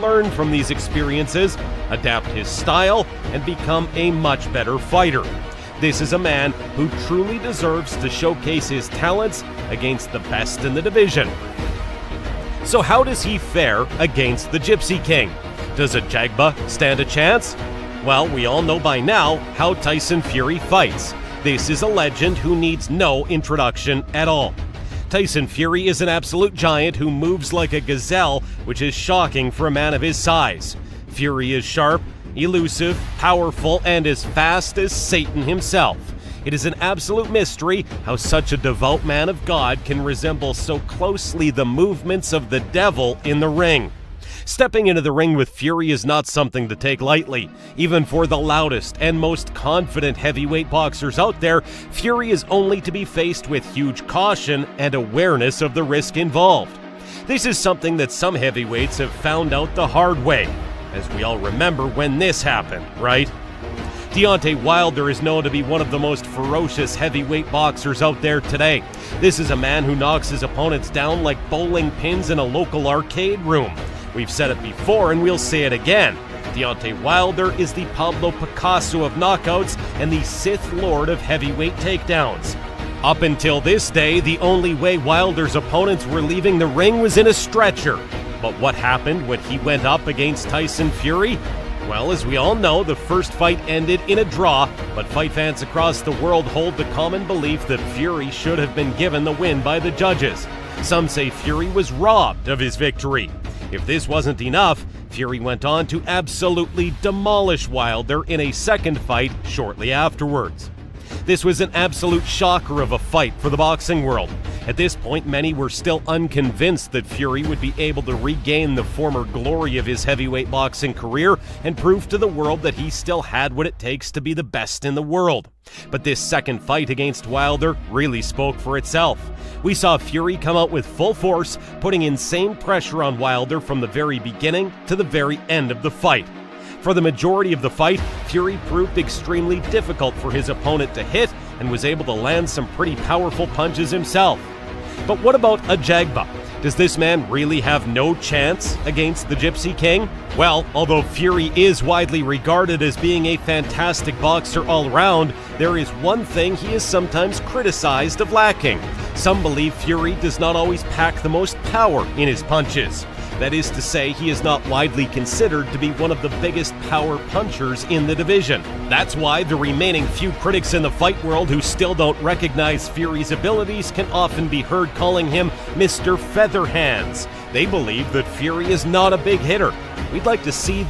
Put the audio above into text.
learn from these experiences, adapt his style, and become a much better fighter. This is a man who truly deserves to showcase his talents against the best in the division. So how does he fare against the Gypsy King? Does Ajagba stand a chance? Well, we all know by now how Tyson Fury fights. This is a legend who needs no introduction at all. Tyson Fury is an absolute giant who moves like a gazelle, which is shocking for a man of his size. Fury is sharp, elusive, powerful, and as fast as Satan himself. It is an absolute mystery how such a devout man of God can resemble so closely the movements of the devil in the ring. Stepping into the ring with Fury is not something to take lightly. Even for the loudest and most confident heavyweight boxers out there, Fury is only to be faced with huge caution and awareness of the risk involved. This is something that some heavyweights have found out the hard way, as we all remember when this happened, right? Deontay Wilder is known to be one of the most ferocious heavyweight boxers out there today. This is a man who knocks his opponents down like bowling pins in a local arcade room. We've said it before and we'll say it again. Deontay Wilder is the Pablo Picasso of knockouts and the Sith Lord of heavyweight takedowns. Up until this day, the only way Wilder's opponents were leaving the ring was in a stretcher. But what happened when he went up against Tyson Fury? Well, as we all know, the first fight ended in a draw, but fight fans across the world hold the common belief that Fury should have been given the win by the judges. Some say Fury was robbed of his victory. If this wasn't enough, Fury went on to absolutely demolish Wilder in a second fight shortly afterwards. This was an absolute shocker of a fight for the boxing world. At this point, many were still unconvinced that Fury would be able to regain the former glory of his heavyweight boxing career and prove to the world that he still had what it takes to be the best in the world. But this second fight against Wilder really spoke for itself. We saw Fury come out with full force, putting insane pressure on Wilder from the very beginning to the very end of the fight. For the majority of the fight, Fury proved extremely difficult for his opponent to hit and was able to land some pretty powerful punches himself. But what about Ajagba? Does this man really have no chance against the Gypsy King? Well, although Fury is widely regarded as being a fantastic boxer all around, there is one thing he is sometimes criticized of lacking. Some believe Fury does not always pack the most power in his punches. That is to say, he is not widely considered to be one of the biggest power punchers in the division. That's why the remaining few critics in the fight world who still don't recognize Fury's abilities can often be heard calling him Mr. Featherhands. They believe that Fury is not a big hitter. We'd like to see